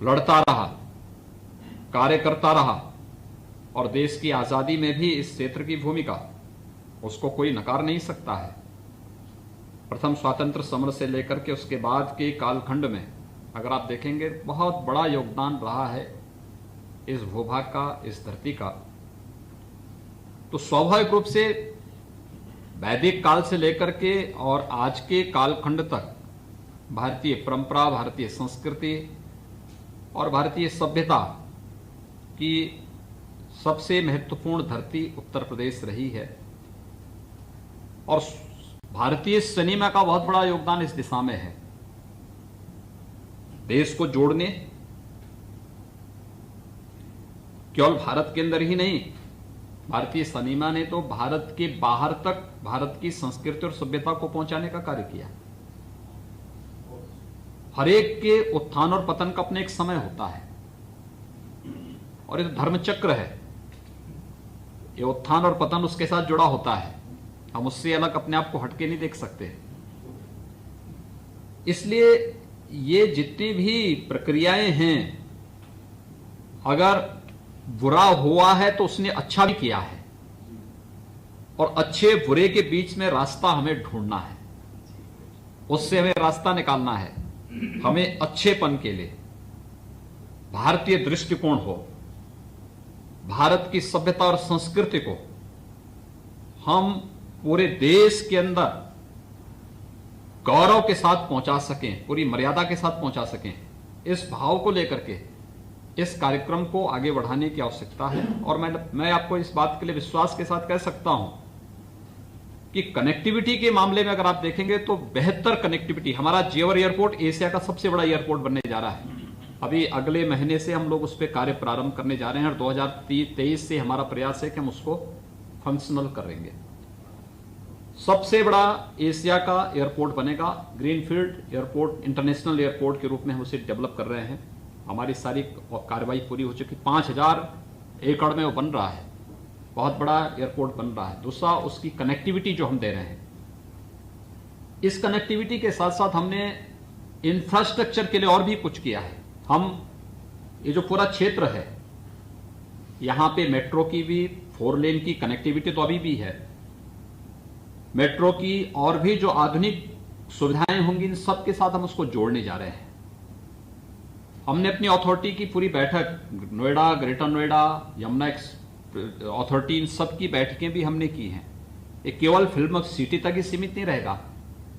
लड़ता रहा, कार्य करता रहा और देश की आजादी में भी इस क्षेत्र की भूमिका उसको कोई नकार नहीं सकता है। प्रथम स्वातंत्र समर से लेकर के उसके बाद के कालखंड में अगर आप देखेंगे बहुत बड़ा योगदान रहा है इस भूभाग का, इस धरती का। तो स्वाभाविक रूप से वैदिक काल से लेकर के और आज के कालखंड तक भारतीय परंपरा, भारतीय संस्कृति और भारतीय सभ्यता की सबसे महत्वपूर्ण धरती उत्तर प्रदेश रही है और भारतीय सिनेमा का बहुत बड़ा योगदान इस दिशा में है। देश को जोड़ने, केवल भारत के अंदर ही नहीं, भारतीय सिनेमा ने तो भारत के बाहर तक भारत की संस्कृति और सभ्यता को पहुंचाने का कार्य किया। हर एक के उत्थान और पतन का अपने एक समय होता है और ये धर्म चक्र है, ये उत्थान और पतन उसके साथ जुड़ा होता है। हम उससे अलग अपने आप को हटके नहीं देख सकते। इसलिए ये जितनी भी प्रक्रियाएं हैं, अगर बुरा हुआ है तो उसने अच्छा भी किया है और अच्छे बुरे के बीच में रास्ता हमें ढूंढना है, उससे हमें रास्ता निकालना है। हमें अच्छेपन के लिए भारतीय दृष्टिकोण हो, भारत की सभ्यता और संस्कृति को हम पूरे देश के अंदर गौरव के साथ पहुंचा सकें, पूरी मर्यादा के साथ पहुंचा सकें, इस भाव को लेकर के इस कार्यक्रम को आगे बढ़ाने की आवश्यकता है। और मैं आपको इस बात के लिए विश्वास के साथ कह सकता हूं कि कनेक्टिविटी के मामले में अगर आप देखेंगे तो बेहतर कनेक्टिविटी, हमारा जेवर एयरपोर्ट एशिया का सबसे बड़ा एयरपोर्ट बनने जा रहा है। अभी अगले महीने से हम लोग उस पर कार्य प्रारंभ करने जा रहे हैं और 2023 से हमारा प्रयास है कि हम उसको फंक्शनल करेंगे। सबसे बड़ा एशिया का एयरपोर्ट बनेगा, ग्रीनफील्ड एयरपोर्ट, इंटरनेशनल एयरपोर्ट के रूप में हम उसे डेवलप कर रहे हैं। हमारी सारी कार्रवाई पूरी हो चुकी, 5000 एकड़ में वो बन रहा है, बहुत बड़ा एयरपोर्ट बन रहा है। दूसरा, उसकी कनेक्टिविटी जो हम दे रहे हैं, इस कनेक्टिविटी के साथ साथ हमने इंफ्रास्ट्रक्चर के लिए और भी कुछ किया है। हम ये जो पूरा क्षेत्र है, यहां पे मेट्रो की भी 4 लेन की कनेक्टिविटी तो अभी भी है, मेट्रो की और भी जो आधुनिक सुविधाएं होंगी इन सब के साथ हम उसको जोड़ने जा रहे हैं। हमने अपनी अथॉरिटी की पूरी बैठक, नोएडा, ग्रेटर नोएडा, यमुना अथॉरिटी, इन सब की बैठकें भी हमने की हैं। ये केवल फिल्म सिटी तक ही सीमित नहीं रहेगा,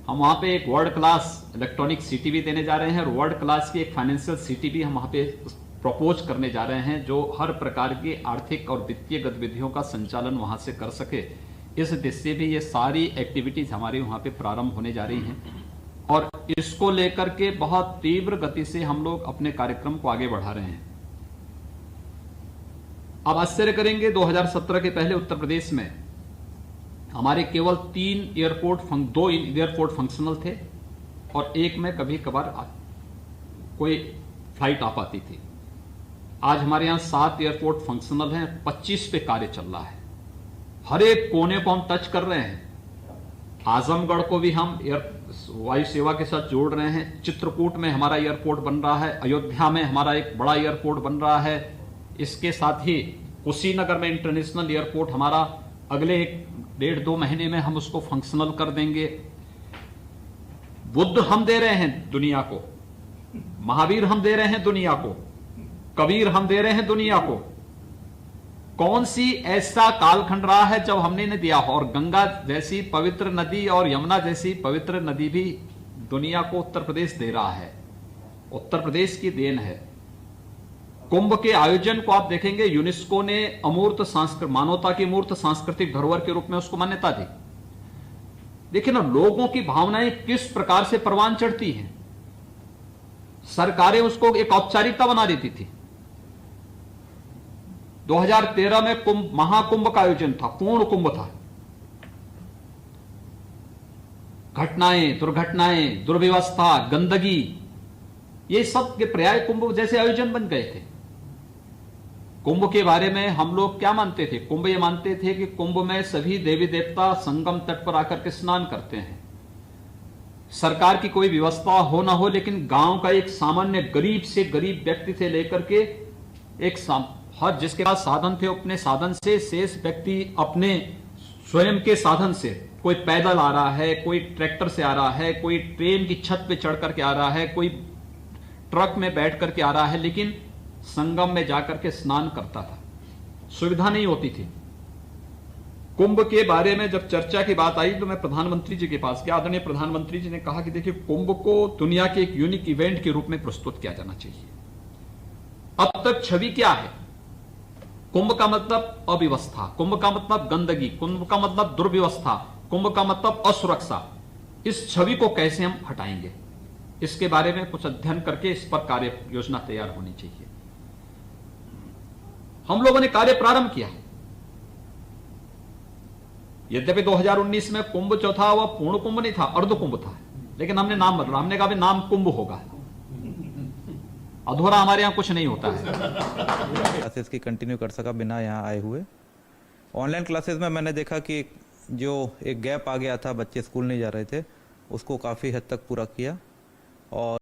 हम वहां पे एक वर्ल्ड क्लास इलेक्ट्रॉनिक सिटी भी देने जा रहे हैं और वर्ल्ड क्लास की एक फाइनेंशियल सिटी भी हम वहां पे प्रपोज करने जा रहे हैं, जो हर प्रकार की आर्थिक और वित्तीय गतिविधियों का संचालन वहां से कर सके। इस दिशा से भी ये सारी एक्टिविटीज हमारी वहां पे प्रारंभ होने जा रही हैं और इसको लेकर के बहुत तीव्र गति से हम लोग अपने कार्यक्रम को आगे बढ़ा रहे हैं। अब आश्चर्य करेंगे, 2017 के पहले उत्तर प्रदेश में हमारे केवल 2 एयरपोर्ट फंक्शनल थे और एक में कभी कभार कोई फ्लाइट आ पाती थी। आज हमारे यहां 7 एयरपोर्ट फंक्शनल हैं, 25 पे कार्य चल रहा है। हर एक कोने को हम टच कर रहे हैं। आजमगढ़ को भी हम वायु सेवा के साथ जोड़ रहे हैं। चित्रकूट में हमारा एयरपोर्ट बन रहा है, अयोध्या में हमारा एक बड़ा एयरपोर्ट बन रहा है। इसके साथ ही कुशीनगर में इंटरनेशनल एयरपोर्ट हमारा अगले 1.5-2 महीने में हम उसको फंक्शनल कर देंगे। बुद्ध हम दे रहे हैं दुनिया को, महावीर हम दे रहे हैं दुनिया को, कबीर हम दे रहे हैं दुनिया को। कौन सी ऐसा कालखंड रहा है जब हमने नहीं दिया हो? और गंगा जैसी पवित्र नदी और यमुना जैसी पवित्र नदी भी दुनिया को उत्तर प्रदेश दे रहा है, उत्तर प्रदेश की देन है। कुंभ के आयोजन को आप देखेंगे, यूनेस्को ने अमूर्त मानवता की मूर्त सांस्कृतिक धरोहर के रूप में उसको मान्यता दी। देखिए ना, लोगों की भावनाएं किस प्रकार से परवान चढ़ती हैं। सरकारें उसको एक औपचारिकता बना देती थी। 2013 में महाकुंभ का आयोजन था, पूर्ण कुंभ था। घटनाएं, दुर्घटनाएं, दुर्व्यवस्था, गंदगी, ये सब के पर्याय कुंभ जैसे आयोजन बन गए थे। कुंभ के बारे में हम लोग क्या मानते थे? कुंभ ये मानते थे कि कुंभ में सभी देवी देवता संगम तट पर आकर के स्नान करते हैं। सरकार की कोई व्यवस्था हो ना हो, लेकिन गांव का एक सामान्य गरीब से गरीब व्यक्ति से लेकर के हर जिसके पास साधन थे अपने साधन से, शेष व्यक्ति अपने स्वयं के साधन से, कोई पैदल आ रहा है, कोई ट्रैक्टर से आ रहा है, कोई ट्रेन की छत पे चढ़ करके आ रहा है, कोई ट्रक में बैठ करके आ रहा है, लेकिन संगम में जाकर के स्नान करता था। सुविधा नहीं होती थी। कुंभ के बारे में जब चर्चा की बात आई तो मैं प्रधानमंत्री जी के पास गया। आदरणीय प्रधानमंत्री जी ने कहा कि देखिए, कुंभ को दुनिया के एक यूनिक इवेंट के रूप में प्रस्तुत किया जाना चाहिए। अब तक छवि क्या है? कुंभ का मतलब अव्यवस्था, कुंभ का मतलब गंदगी, कुंभ का मतलब दुर्व्यवस्था, कुंभ का मतलब असुरक्षा। इस छवि को कैसे हम हटाएंगे, इसके बारे में कुछ अध्ययन करके इस पर कार्य योजना तैयार होनी चाहिए। हम लोगों ने कार्य प्रारंभ किया। यद्यपि 2019 में कुंभ जो था वह पूर्ण कुंभ नहीं था, अर्ध कुंभ था, लेकिन हमने नाम बदला। हमने कहा नाम कुंभ होगा, अधूरा हमारे यहां कुछ नहीं होता है। क्लासेस की कंटिन्यू कर सका बिना यहाँ आए हुए। ऑनलाइन क्लासेस में मैंने देखा कि जो एक गैप आ गया था, बच्चे स्कूल नहीं जा रहे थे, उसको काफ़ी हद तक पूरा किया। और